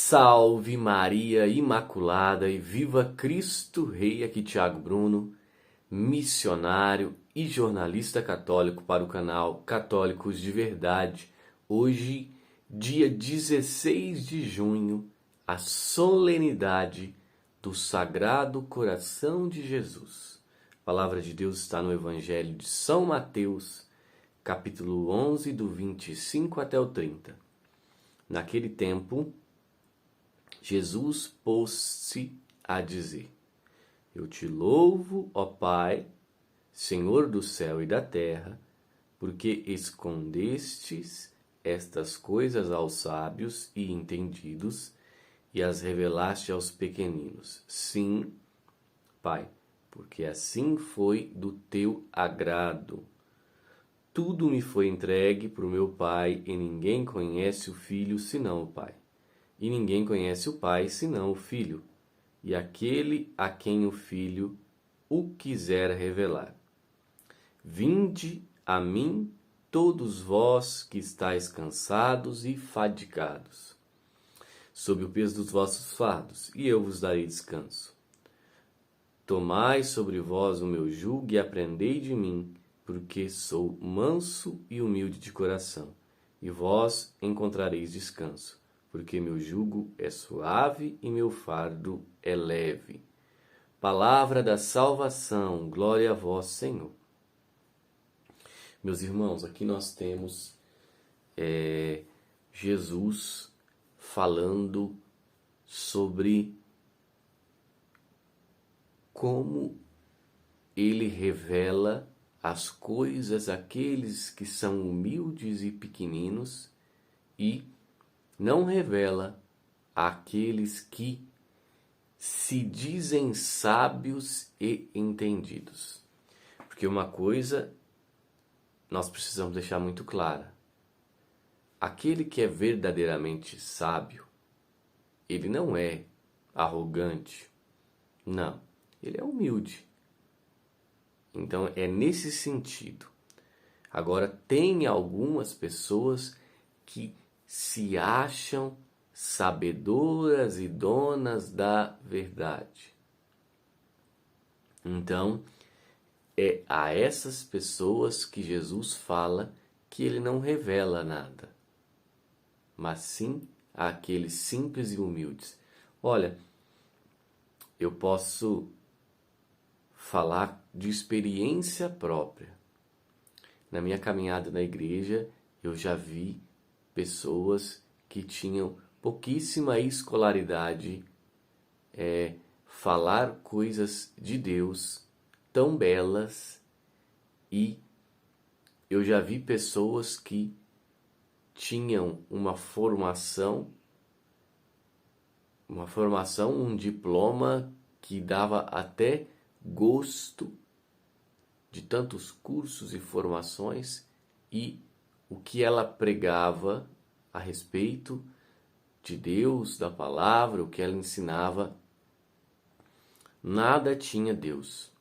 Salve Maria Imaculada e viva Cristo Rei! Aqui Thiago Bruno, missionário e jornalista católico para o canal Católicos de Verdade. Hoje, dia 16 de junho, a solenidade do Sagrado Coração de Jesus. A palavra de Deus está no Evangelho de São Mateus, capítulo 11, do 25 até o 30. Naquele tempo, Jesus pôs-se a dizer: Eu te louvo, ó Pai, Senhor do céu e da terra, porque escondestes estas coisas aos sábios e entendidos e as revelaste aos pequeninos. Sim, Pai, porque assim foi do teu agrado. Tudo me foi entregue por meu Pai, e ninguém conhece o Filho senão o Pai. E ninguém conhece o Pai senão o Filho, e aquele a quem o Filho o quiser revelar. Vinde a mim, todos vós que estáis cansados e fadigados, sob o peso dos vossos fardos, e eu vos darei descanso. Tomai sobre vós o meu jugo e aprendei de mim, porque sou manso e humilde de coração, e vós encontrareis descanso. Porque meu jugo é suave e meu fardo é leve. Palavra da salvação, glória a vós, Senhor. Meus irmãos, aqui nós temos Jesus falando sobre como ele revela as coisas àqueles que são humildes e pequeninos e não revela àqueles que se dizem sábios e entendidos. Porque uma coisa nós precisamos deixar muito clara: aquele que é verdadeiramente sábio, ele não é arrogante, não, ele é humilde. Então é nesse sentido. Agora, tem algumas pessoas que se acham sabedoras e donas da verdade. Então, é a essas pessoas que Jesus fala que ele não revela nada, mas sim àqueles simples e humildes. Olha, eu posso falar de experiência própria. Na minha caminhada na igreja, eu já vi pessoas que tinham pouquíssima escolaridade falar coisas de Deus tão belas, e eu já vi pessoas que tinham uma formação, um diploma que dava até gosto de tantos cursos e formações, e o que ela pregava a respeito de Deus, da palavra, o que ela ensinava, nada tinha Deus.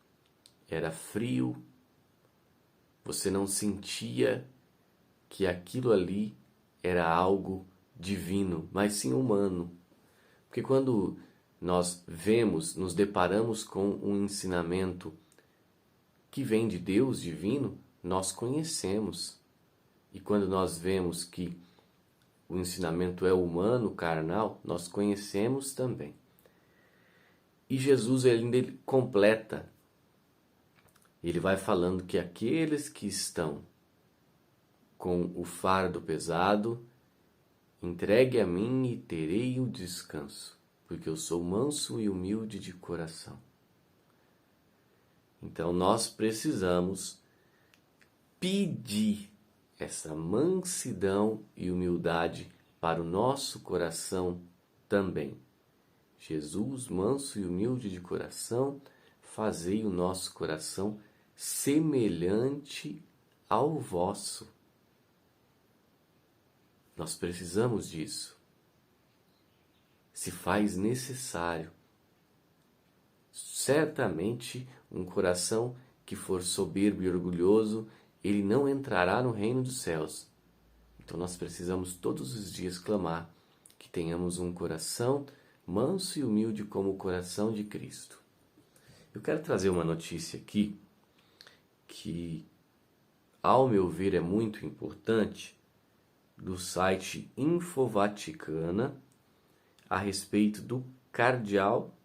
Era frio, você não sentia que aquilo ali era algo divino, mas sim humano. Porque quando nós nos deparamos com um ensinamento que vem de Deus divino, nós conhecemos. E quando nós vemos que o ensinamento é humano, carnal, nós conhecemos também. E Jesus ele completa. Ele vai falando que aqueles que estão com o fardo pesado, entregue a mim e terei o descanso, porque eu sou manso e humilde de coração. Então nós precisamos pedir essa mansidão e humildade para o nosso coração também. Jesus, manso e humilde de coração, fazei o nosso coração semelhante ao vosso. Nós precisamos disso. Se faz necessário. Certamente, um coração que for soberbo e orgulhoso, ele não entrará no reino dos céus. Então nós precisamos todos os dias clamar que tenhamos um coração manso e humilde como o coração de Cristo. Eu quero trazer uma notícia aqui que, ao meu ver, é muito importante, do site Infovaticana, a respeito do cardeal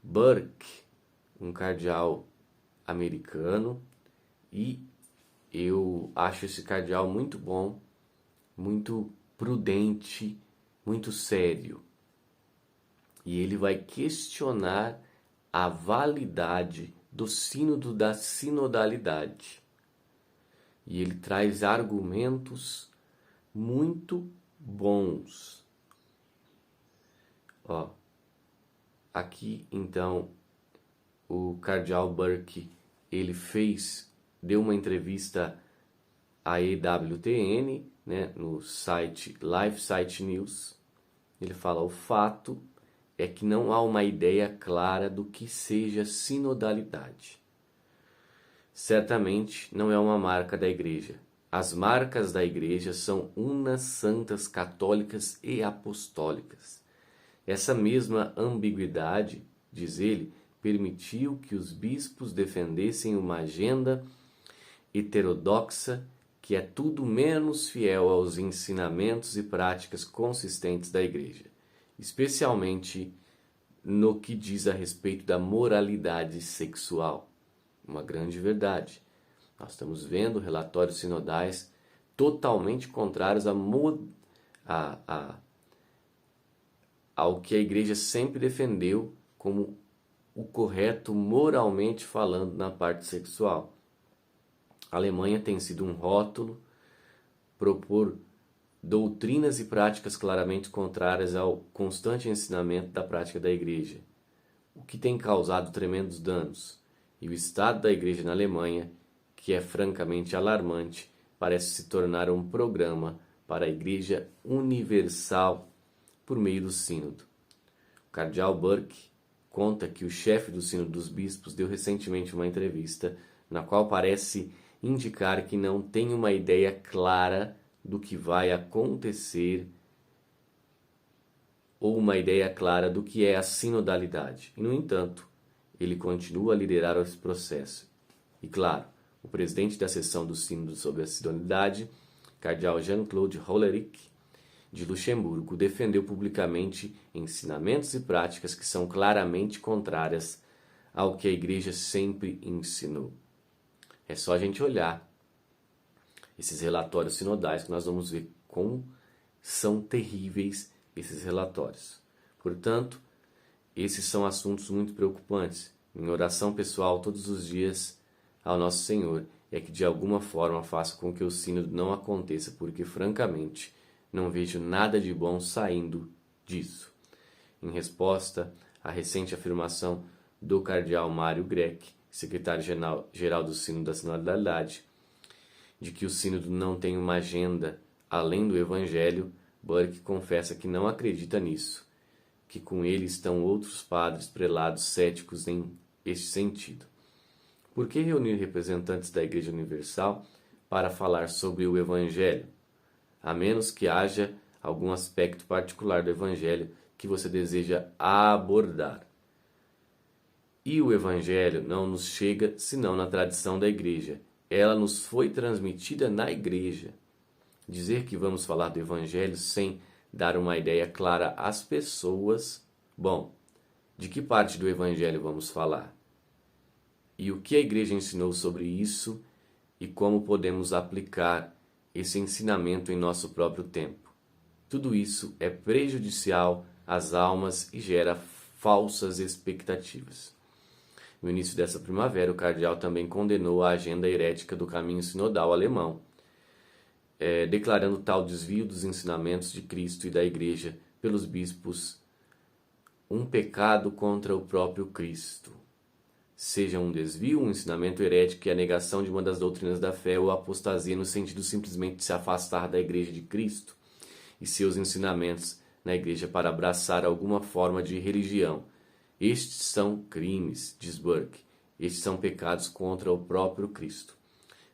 Burke, um cardeal americano, e eu acho esse cardeal muito bom, muito prudente, muito sério. E ele vai questionar a validade do sínodo da sinodalidade. E ele traz argumentos muito bons. Aqui então o cardeal Burke, ele deu uma entrevista à EWTN, né, no site Live Site News. Ele fala: o fato é que não há uma ideia clara do que seja sinodalidade. Certamente não é uma marca da Igreja. As marcas da Igreja são unas, santas, católicas e apostólicas. Essa mesma ambiguidade, diz ele, permitiu que os bispos defendessem uma agenda heterodoxa que é tudo menos fiel aos ensinamentos e práticas consistentes da Igreja, especialmente no que diz a respeito da moralidade sexual. Uma grande verdade. Nós estamos vendo relatórios sinodais totalmente contrários ao que a Igreja sempre defendeu como o correto moralmente falando na parte sexual. A Alemanha tem sido um rótulo propor doutrinas e práticas claramente contrárias ao constante ensinamento da prática da Igreja, o que tem causado tremendos danos. E o estado da Igreja na Alemanha, que é francamente alarmante, parece se tornar um programa para a Igreja universal por meio do sínodo. O cardeal Burke conta que o chefe do sínodo dos bispos deu recentemente uma entrevista na qual parece indicar que não tem uma ideia clara do que vai acontecer ou uma ideia clara do que é a sinodalidade. E, no entanto, ele continua a liderar esse processo. E, claro, o presidente da seção do sínodo sobre a sinodalidade, cardeal Jean-Claude Hollerich, de Luxemburgo, defendeu publicamente ensinamentos e práticas que são claramente contrárias ao que a Igreja sempre ensinou. É só a gente olhar esses relatórios sinodais que nós vamos ver como são terríveis esses relatórios. Portanto, esses são assuntos muito preocupantes. Minha oração pessoal todos os dias ao nosso Senhor é que de alguma forma faça com que o sínodo não aconteça, porque francamente não vejo nada de bom saindo disso. Em resposta à recente afirmação do cardeal Mário Grech, secretário-geral do Sínodo da Sinodalidade, de que o sínodo não tem uma agenda além do Evangelho, Burke confessa que não acredita nisso, que com ele estão outros padres prelados céticos em este sentido. Por que reunir representantes da Igreja Universal para falar sobre o Evangelho, a menos que haja algum aspecto particular do Evangelho que você deseja abordar? E o Evangelho não nos chega senão na tradição da Igreja. Ela nos foi transmitida na Igreja. Dizer que vamos falar do Evangelho sem dar uma ideia clara às pessoas, bom, de que parte do Evangelho vamos falar? E o que a Igreja ensinou sobre isso e como podemos aplicar esse ensinamento em nosso próprio tempo? Tudo isso é prejudicial às almas e gera falsas expectativas. No início dessa primavera, o cardeal também condenou a agenda herética do caminho sinodal alemão, declarando tal desvio dos ensinamentos de Cristo e da Igreja pelos bispos um pecado contra o próprio Cristo. Seja um desvio, um ensinamento herético e a negação de uma das doutrinas da fé ou apostasia no sentido simplesmente de se afastar da Igreja de Cristo e seus ensinamentos na Igreja para abraçar alguma forma de religião. Estes são crimes, diz Burke. Estes são pecados contra o próprio Cristo.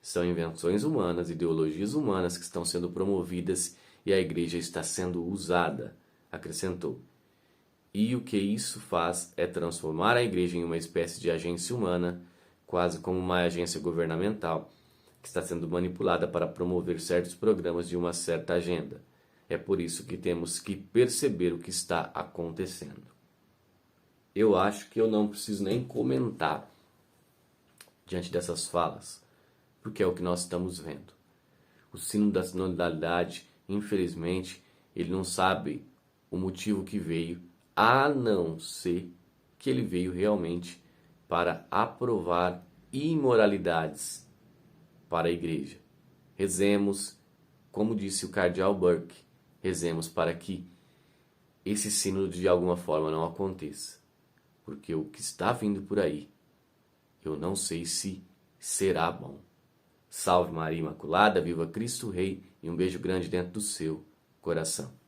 São invenções humanas, ideologias humanas que estão sendo promovidas e a Igreja está sendo usada Acrescentou: e o que isso faz é transformar a igreja em uma espécie de agência humana, quase como uma agência governamental, que está sendo manipulada para promover certos programas de uma certa agenda. É por isso que temos que perceber o que está acontecendo. Eu acho que eu não preciso nem comentar diante dessas falas, porque é o que nós estamos vendo. O sino da sinodalidade, infelizmente, ele não sabe o motivo que veio, a não ser que ele veio realmente para aprovar imoralidades para a igreja. Rezemos, como disse o cardeal Burke, rezemos para que esse sínodo de alguma forma não aconteça, porque o que está vindo por aí, eu não sei se será bom. Salve Maria Imaculada, viva Cristo Rei, e um beijo grande dentro do seu coração.